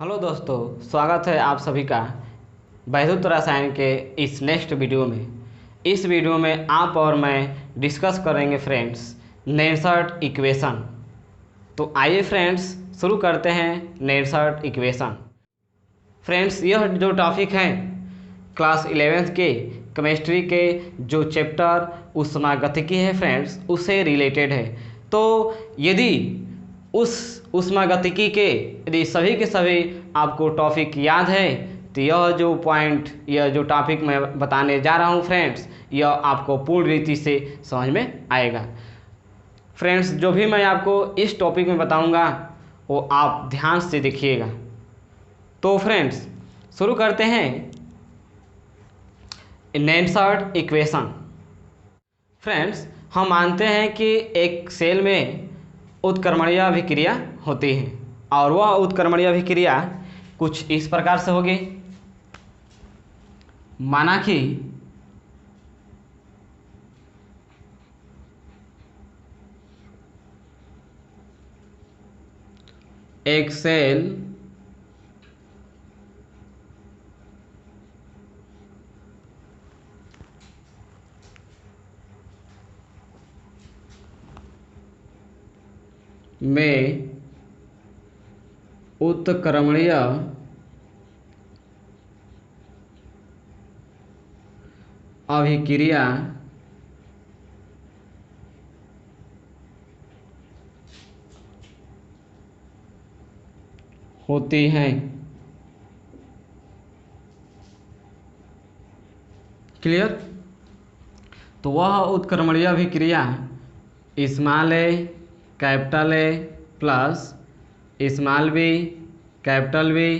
Hello दोस्तों, स्वागत है आप सभी का वैद्युत रसायन के इस नेक्स्ट वीडियो में। इस वीडियो में आप और मैं डिस्कस करेंगे फ्रेंड्स नेल्सर्ट इक्वेशन। तो आइए फ्रेंड्स शुरू करते हैं नेल्सर्ट इक्वेशन। फ्रेंड्स यह जो टॉपिक है क्लास 11th के केमिस्ट्री के जो चैप्टर ऊष्मागतिकी है फ्रेंड्स उससे रिलेटेड है। तो यदि उस ऊष्मागतिकी के यदि सभी के सभी आपको टॉपिक याद है तो यह जो टॉपिक मैं बताने जा रहा हूँ फ्रेंड्स यह आपको पूर्ण रीति से समझ में आएगा। फ्रेंड्स जो भी मैं आपको इस टॉपिक में बताऊंगा वो आप ध्यान से देखिएगा। तो फ्रेंड्स शुरू करते हैं नेल्सर्ट इक्वेशन। फ्रेंड्स हम मानते हैं कि एक सेल में उत्क्रमणीय अभिक्रिया होती है और वह उत्क्रमणीय अभिक्रिया कुछ इस प्रकार से होगी। माना कि एक सेल में उत्क्रमणीय अभिक्रिया होती है। क्लियर? तो वह उत्क्रमणीय अभिक्रिया small A capital A plus small B capital B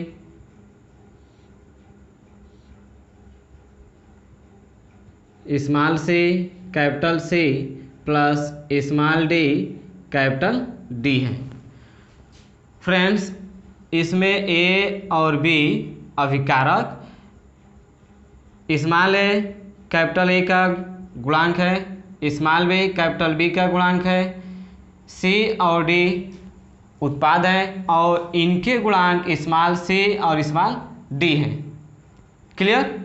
small C capital C plus small D capital D है। फ्रेंड्स इसमें ए और बी अभिकारक, स्मॉल ए कैपिटल ए का गुणांक है, स्मॉल बी कैपिटल बी का गुणांक है, सी और डी उत्पाद है और इनके गुणांक स्मॉल सी और स्मॉल डी हैं। क्लियर?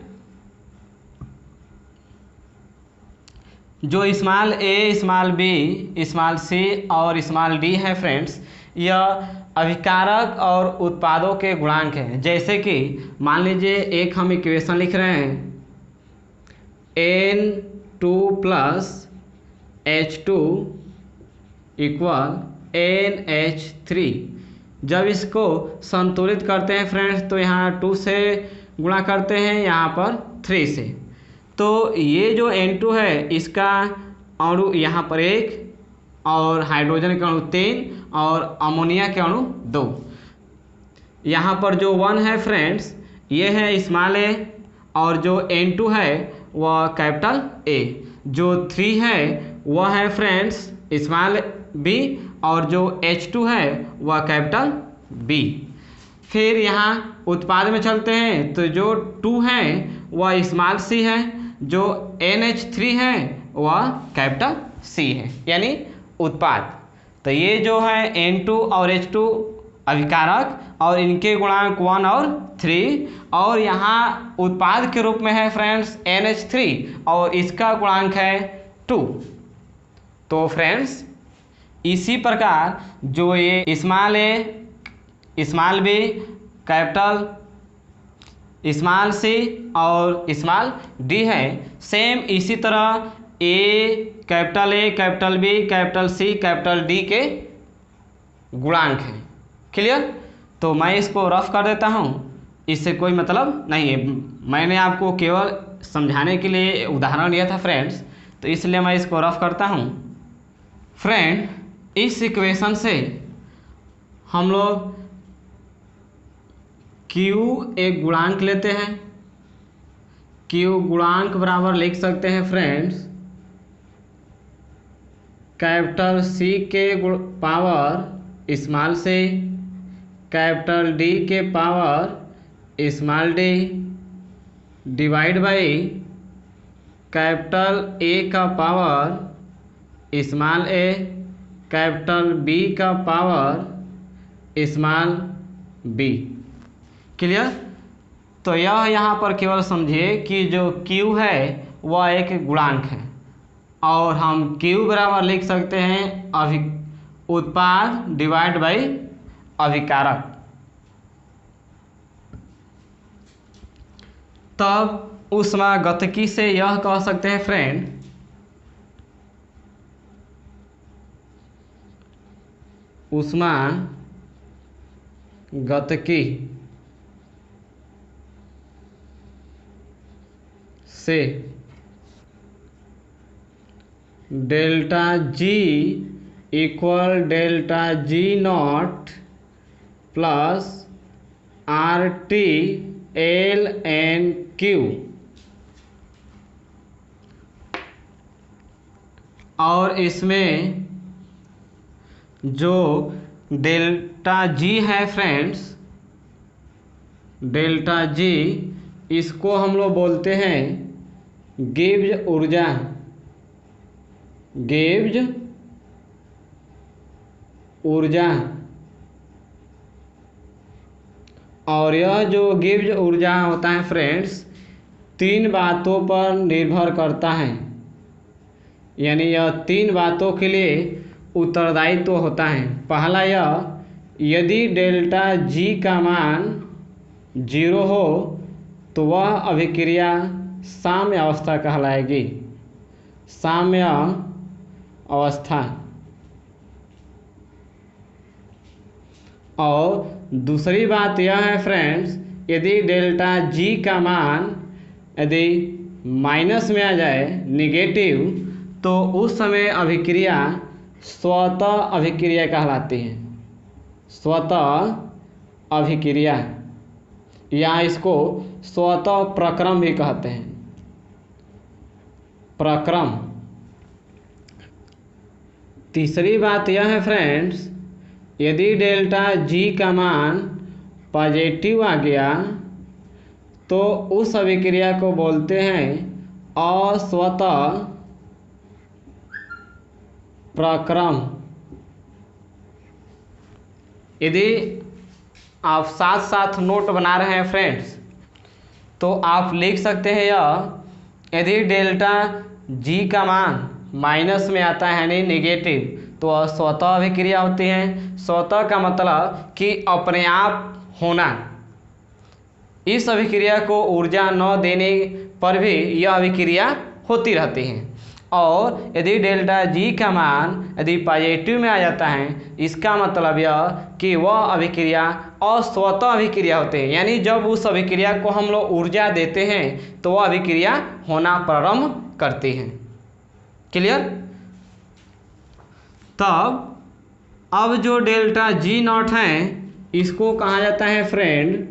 जो small A small B small C और स्मॉल डी है फ्रेंड्स यह अभिकारक और उत्पादों के गुणांक हैं। जैसे कि मान लीजिए एक हम इक्वेशन लिख रहे हैं N2 plus H2 equal NH3। जब इसको संतुलित करते हैं फ्रेंड्स तो यहाँ 2 से गुणा करते हैं, यहाँ पर 3 से। तो ये जो N2 है इसका अणु यहाँ पर 1 और हाइड्रोजन के अणु 3 और अमोनिया के अणु 2। यहाँ पर जो 1 है फ्रेंड्स ये है स्मॉल ए और जो N2 है वह कैपिटल ए, जो 3 है वह है फ्रेंड्स स्मॉल बी और जो H2 है वह कैपिटल बी। फिर यहाँ उत्पाद में चलते हैं तो जो 2 है वह स्मॉल सी है, जो NH3 है वह कैपिटल सी है, यानी उत्पाद। तो ये जो है N2 और H2 अभिकारक और इनके गुणांक 1 और 3 और यहाँ उत्पाद के रूप में है फ्रेंड्स NH3 और इसका गुणांक है 2। तो फ्रेंड्स इसी प्रकार जो ये small A small B capital small C और स्मॉल डी है, सेम इसी तरह A capital B capital C capital D के गुणांक हैं। क्लियर? तो मैं इसको रफ कर देता हूँ, इससे कोई मतलब नहीं है, मैंने आपको केवल समझाने के लिए उदाहरण लिया था फ्रेंड्स, तो इसलिए मैं इसको रफ करता हूँ। फ्रेंड इस इक्वेशन से हम लोग Q एक गुणांक लेते हैं, Q गुणांक बराबर लिख सकते हैं फ्रेंड्स कैपिटल C के पावर स्मॉल से कैपिटल D के power small D divide by capital A का power small A capital B का पावर स्मॉल बी। क्लियर। तो यह यहाँ पर केवल समझिए कि जो Q है वह एक गुणांक है और हम Q बराबर लिख सकते हैं उत्पाद डिवाइड बाई अभिकारक। तब ऊष्मागतिकी से यह कह सकते हैं फ्रेंड, ऊष्मागतिकी से delta G equal delta G not plus RT ln Q, और इसमें जो डेल्टा G है फ्रेंड्स, डेल्टा G इसको हम लोग बोलते हैं गिब्स ऊर्जा, गिब्स ऊर्जा। और यह जो गिब्स ऊर्जा होता है फ्रेंड्स, 3 बातों पर निर्भर करता है, यानी यह 3 बातों के लिए उत्तरदायित्व होता है। पहला यह, यदि डेल्टा G का मान 0 हो तो वह अभिक्रिया साम्य अवस्था कहलाएगी, साम्य अवस्था। और दूसरी बात यह है फ्रेंड्स, यदि डेल्टा G का मान यदि माइनस में आ जाए, निगेटिव, तो उस समय अभिक्रिया स्वतः अभिक्रिया कहलाती है, स्वतः अभिक्रिया, या इसको स्वतः प्रक्रम भी कहते हैं, प्रक्रम। तीसरी बात यह है फ्रेंड्स, यदि डेल्टा G का मान पॉजिटिव आ गया तो उस अभिक्रिया को बोलते हैं अस्वतः प्रक्रम। यदि आप साथ साथ नोट बना रहे हैं फ्रेंड्स, तो आप लिख सकते हैं यह, यदि डेल्टा G का मान माइनस में आता है यानी निगेटिव, तो स्वतः अभिक्रिया होती है। स्वतः का मतलब कि अपने आप होना, इस अभिक्रिया को ऊर्जा न देने पर भी यह अभिक्रिया होती रहती है। और यदि डेल्टा G का मान यदि पॉजिटिव में आ जाता है, इसका मतलब यह कि वह अभिक्रिया अस्वतः अभिक्रिया होते हैं, यानी जब उस अभिक्रिया को हम लोग ऊर्जा देते हैं तो वह अभिक्रिया होना प्रारंभ करती है। क्लियर। तब अब जो डेल्टा G नॉट है इसको कहा जाता है फ्रेंड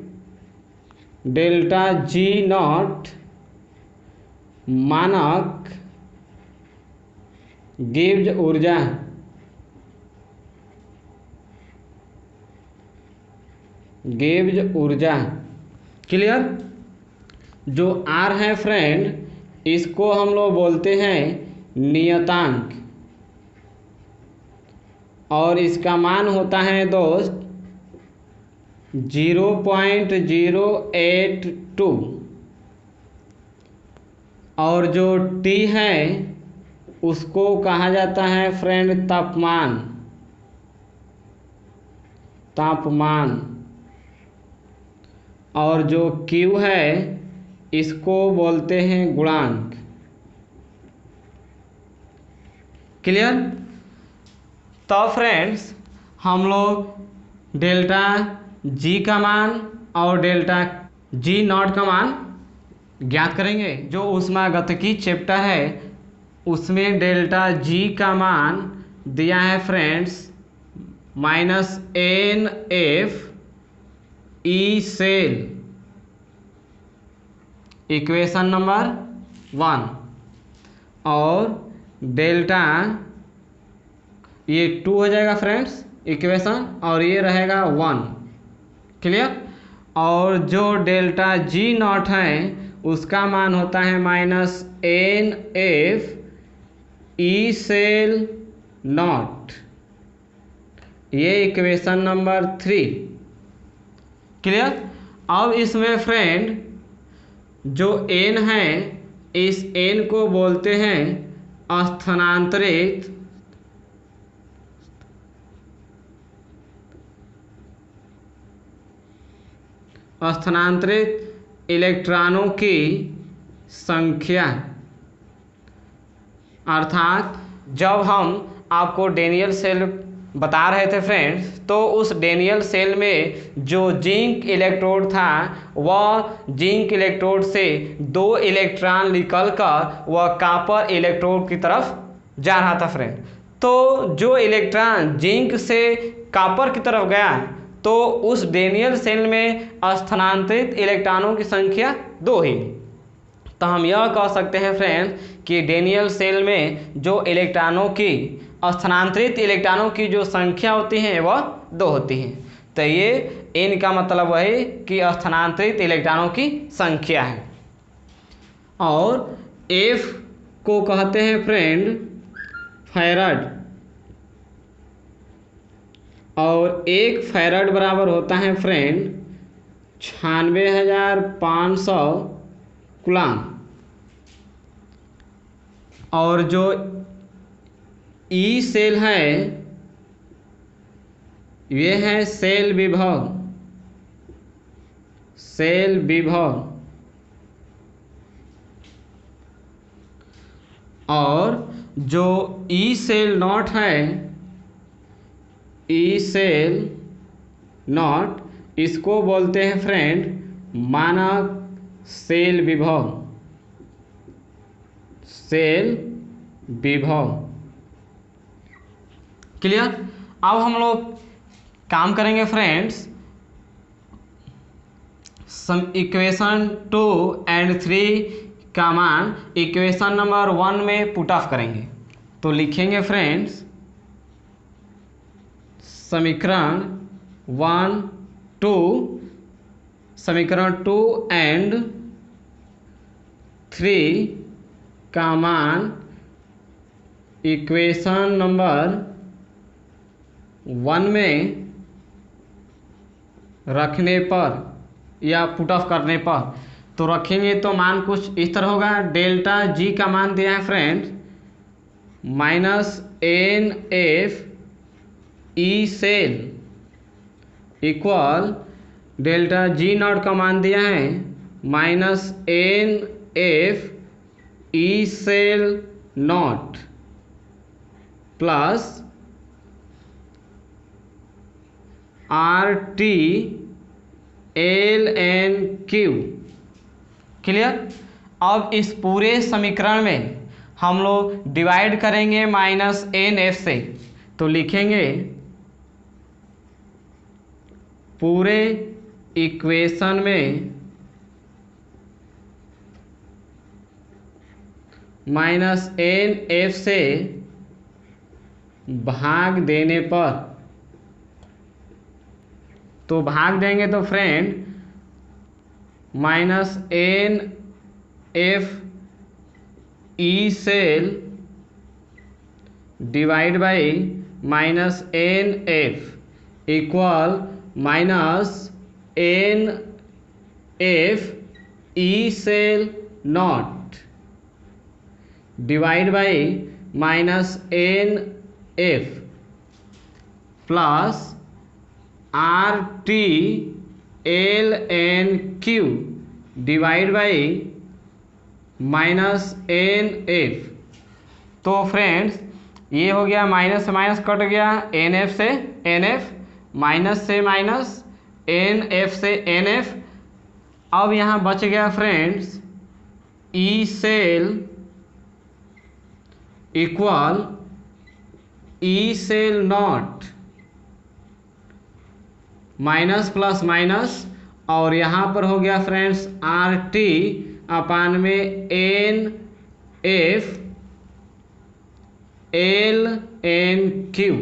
डेल्टा G नॉट मानक गिब्स ऊर्जा, गिब्स ऊर्जा। क्लियर। जो R है फ्रेंड, इसको हम लोग बोलते हैं नियतांक, और इसका मान होता है दोस्त 0.082। और जो T है उसको कहा जाता है फ्रेंड तापमान, तापमान। और जो Q है इसको बोलते हैं गुणांक। क्लियर। तो फ्रेंड्स हम लोग डेल्टा G का मान और डेल्टा G नॉट का मान ज्ञात करेंगे। जो ऊष्मागतिकी चैप्टर है उसमें डेल्टा G का मान दिया है friends -NF E cell, equation number 1। और डेल्टा ये 2 हो जाएगा फ्रेंड्स इक्वेशन, और ये रहेगा 1। क्लियर। और जो डेल्टा G नॉट है उसका मान होता है -NF E सेल नॉट, ये इक्वेशन नंबर 3। क्लियर। अब इसमें फ्रेंड जो n है, इस n को बोलते हैं स्थानांतरित इलेक्ट्रॉनों की संख्या। अर्थात जब हम आपको डेनियल सेल बता रहे थे फ्रेंड्स, तो उस डेनियल सेल में जो जिंक इलेक्ट्रोड था, वह जिंक इलेक्ट्रोड से 2 इलेक्ट्रॉन निकलकर वह कॉपर इलेक्ट्रोड की तरफ जा रहा था फ्रेंड। तो जो इलेक्ट्रॉन जिंक से कॉपर की तरफ गया, तो उस डेनियल सेल में स्थानांतरित इलेक्ट्रॉनों की संख्या 2 ही। तो हम यह कह सकते हैं फ्रेंड्स कि डेनियल सेल में जो इलेक्ट्रॉनों की स्थानांतरित इलेक्ट्रॉनों की जो संख्या होती है वह 2 होती है। तो ये n का मतलब वही कि स्थानांतरित इलेक्ट्रॉनों की संख्या है। और F को कहते हैं फ्रेंड फैराड, और 1 फैराड बराबर होता है फ्रेंड 96,500 कूलम। और जो ई सेल है, ये है सेल विभव, सेल विभव। और जो ई सेल नॉट है, ई सेल नॉट, इसको बोलते हैं फ्रेंड मानक सेल विभव, सेल विभव। क्लियर। अब हम लोग काम करेंगे फ्रेंड्स, इक्वेशन 2 और 3 का मान इक्वेशन नंबर 1 में पुट ऑफ करेंगे। तो लिखेंगे फ्रेंड्स समीकरण 1, 2, समीकरण 2 एंड 3 का मान इक्वेशन नंबर 1 में रखने पर या पुट ऑफ करने पर, तो रखेंगे तो मान कुछ इस तरह होगा। डेल्टा जी का मान दिया है friends -NF E cell equal delta G naught का मान दिया है -NF E cell naught plus RT LNQ। Clear. अब इस पूरे समीकरण में हम लोग डिवाइड करेंगे -NF से, तो लिखेंगे पूरे इक्वेशन में -NF से भाग देने पर, तो भाग देंगे तो friend -NF E cell divide by -NF equal -NF E cell naught divide by -NF plus RT LNQ divide by -NF। तो फ्रेंड्स ये हो गया, माइनस से माइनस कट गया, NF से NF, माइनस से माइनस, NF से NF। अब यहाँ बच गया friends E cell equal E cell not minus plus minus, और यहाँ पर हो गया फ्रेंड्स RT अपान में NF LNQ।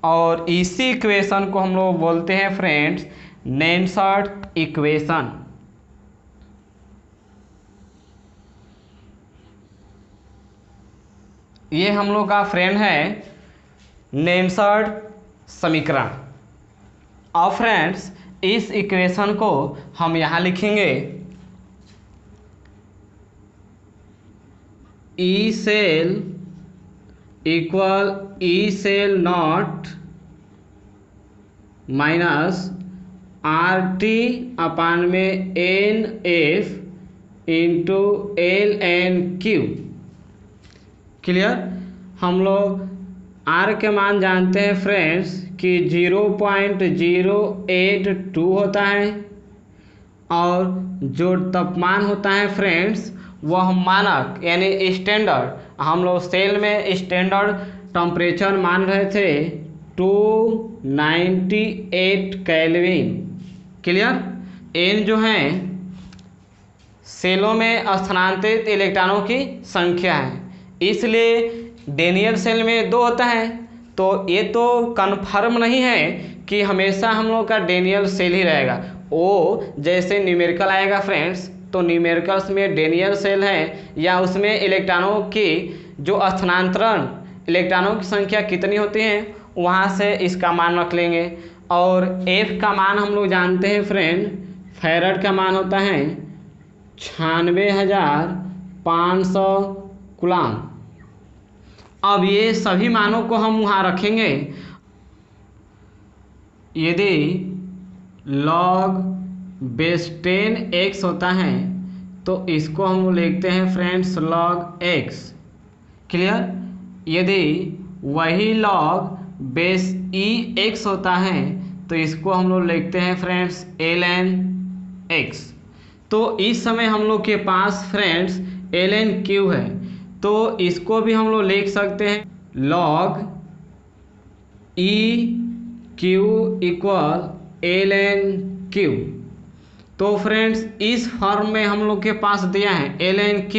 और इसी इक्वेशन को हम लोग बोलते हैं फ्रेंड्स नेल्सन इक्वेशन। ये हम लोग का फ्रेंड है नेल्सन समीकरण। और फ्रेंड्स इस इक्वेशन को हम यहाँ लिखेंगे E cell equal E cell not minus R T upon में N F into L N Q. Clear. हम लोग आर के मान जानते हैं फ्रेंड्स कि 0.082 होता है और जो तापमान होता है फ्रेंड्स वह मानक यानी स्टैंडर्ड, हम लोग सेल में स्टैंडर्ड टेम्परेचर मान रहे थे 298 केल्विन। क्लियर। एन जो है सेलों में स्थानांतरित इलेक्ट्रॉनों की संख्या है, इसलिए डेनियल सेल में 2 होता है। तो ये तो कन्फर्म नहीं है कि हमेशा हम लोग का डेनियल सेल ही रहेगा। वो जैसे न्यूमेरिकल आएगा फ्रेंड्स, तो न्यूमेरिकल्स में डेनियल सेल है या उसमें इलेक्ट्रॉनों की जो स्थानांतरण इलेक्ट्रॉनों की संख्या कितनी होती है वहाँ से इसका मान रख लेंगे। और एफ का मान हम लोग जानते हैं फ्रेंड, फैराड का मान होता है 96,500 कूलम। अब ये सभी मानों को हम वहाँ रखेंगे। यदि log बेस 10x होता है तो इसको हम लिखते हैं फ्रेंड्स log x। क्लियर। यदि वही log बेस ex होता है तो इसको हम लोग लिखते हैं फ्रेंड्स ln x। तो इस समय हम लोग के पास फ्रेंड्स ln q है, तो इसको भी हम लोग लिख सकते हैं log e q equal ln q। तो फ्रेंड्स इस फॉर्म में हम लोग के पास दिया है ln q,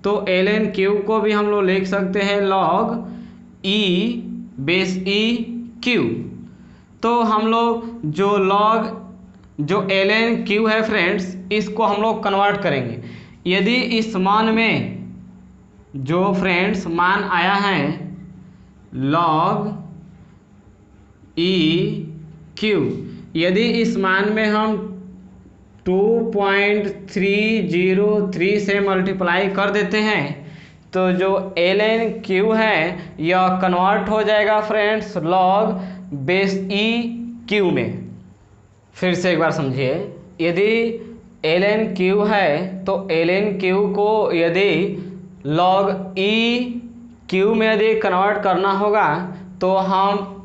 तो ln q को भी हम लोग लिख सकते हैं log e base e q। तो हम लोग जो ln q है फ्रेंड्स इसको हम लोग कन्वर्ट करेंगे। यदि इस मान में जो फ्रेंड्स मान आया है log e q, यदि इस मान में हम 2.303 से मल्टीप्लाई कर देते हैं तो जो ln q है यह कन्वर्ट हो जाएगा friends log base e q में। फिर से एक बार समझिए, यदि ln q है तो ln q को यदि log e q में यदि कन्वर्ट करना होगा तो हम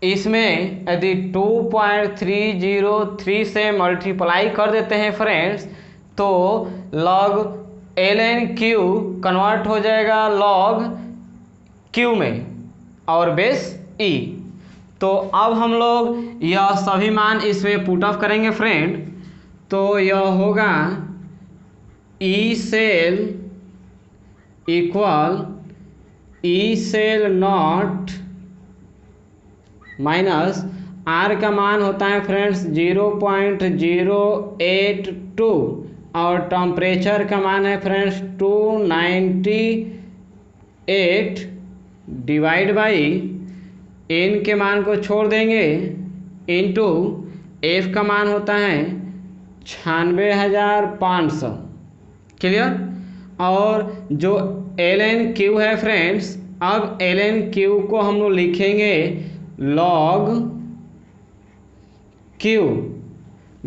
इसमें यदि 2.303 से मल्टीप्लाई कर देते हैं फ्रेंड्स तो log ln q कन्वर्ट हो जाएगा log q में और बेस e। तो अब हम लोग यह सभी मान इसमें पुट ऑफ करेंगे फ्रेंड, तो यह होगा e cell equal E cell not minus R का मान होता है फ्रेंड्स 0.082 और टेम्परेचर का मान है फ्रेंड्स 298 डिवाइड बाई एन के मान को छोड़ देंगे इनटू एफ का मान होता है 96,500। क्लियर। और जो ln q है फ्रेंड्स, अब ln q को हम लोग लिखेंगे log q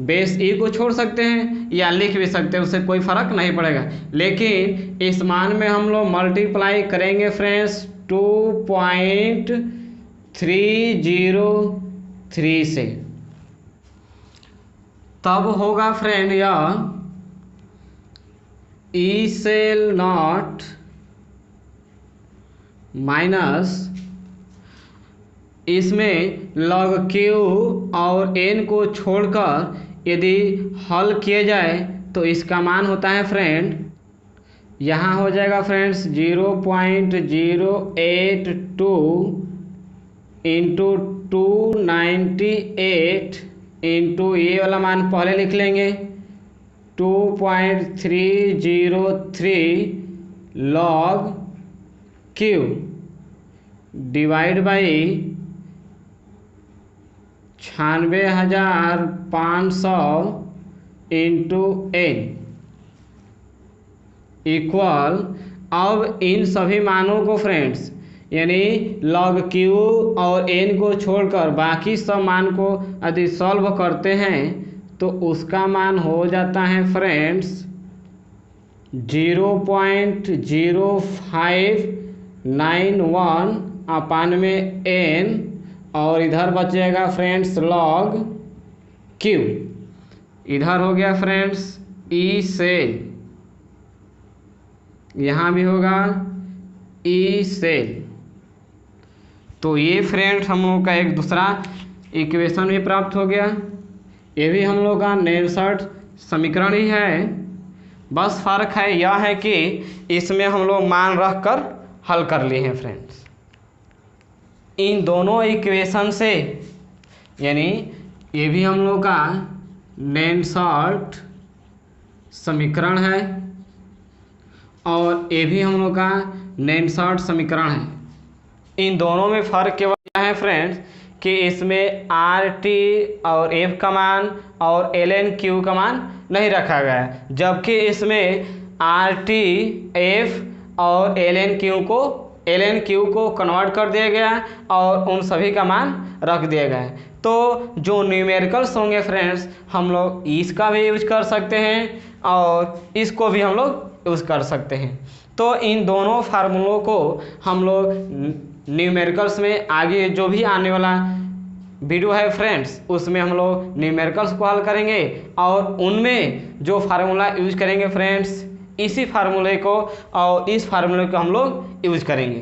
बेस e को छोड़ सकते हैं या लिख भी सकते हैं, उससे कोई फर्क नहीं पड़ेगा, लेकिन इस मान में हम लोग मल्टीप्लाई करेंगे फ्रेंड्स 2.303 से, तब होगा फ्रेंड यह ई सेल नॉट माइनस इसमें log q और n को छोड़कर यदि हल किए जाए तो इसका मान होता है फ्रेंड, यहाँ हो जाएगा फ्रेंड्स 0.082 इंटू 298 इंटू ये वाला मान पहले लिख लेंगे 2.303 log q divide by 96,500 into n equal, अब इन सभी मानों को फ्रेंड्स यानी log q और n को छोड़कर बाकी सब मान को यदि सॉल्व करते हैं तो उसका मान हो जाता है फ्रेंड्स 0.0591 अपान में n, और इधर बचेगा फ्रेंड्स log q। इधर हो गया फ्रेंड्स e सेल, यहाँ भी होगा e सेल। तो ये फ्रेंड्स हम लोग का एक दूसरा इक्वेशन भी प्राप्त हो गया। ये भी हम लोग का नेलसट समीकरण ही है, बस फ़र्क है यह है कि इसमें हम लोग मान रख कर हल कर लिए हैं फ्रेंड्स। इन दोनों इक्वेशन से यानी ये भी हम लोग का नेलसट समीकरण है और ये भी हम लोग का नेलसट समीकरण है। इन दोनों में फ़र्क केवल क्या है फ्रेंड्स कि इसमें आर टी और एफ का मान और एल एन क्यू का मान नहीं रखा गया है, जबकि इसमें आर टी एफ और एल एन क्यू को कन्वर्ट कर दिया गया और उन सभी का मान रख दिया गया है। तो जो न्यूमेरिकल्स होंगे फ्रेंड्स हम लोग इसका भी यूज कर सकते हैं और इसको भी हम लोग यूज़ कर सकते हैं। तो इन दोनों फार्मूलों को हम लोग न्यूमेरिकल्स में आगे जो भी आने वाला वीडियो है फ्रेंड्स उसमें हम लोग न्यूमेरिकल्स को हल करेंगे और उनमें जो फार्मूला यूज करेंगे फ्रेंड्स इसी फार्मूले को और इस फार्मूले को हम लोग यूज करेंगे।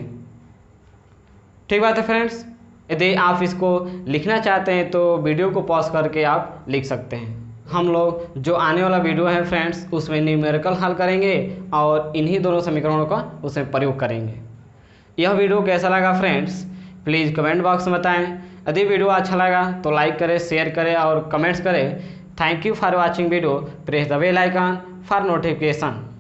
ठीक बात है फ्रेंड्स। यदि आप इसको लिखना चाहते हैं तो वीडियो को पॉज करके आप लिख सकते हैं। हम लोग जो आने वाला वीडियो है फ्रेंड्स उसमें न्यूमेरिकल हल करेंगे और इन्हीं दोनों समीकरणों का उसमें प्रयोग करेंगे। यह वीडियो कैसा लगा फ्रेंड्स प्लीज़ कमेंट बॉक्स में बताएं। यदि वीडियो अच्छा लगा तो लाइक करें, शेयर करें और कमेंट्स करें। Thank you for watching video. Press the bell icon for notification.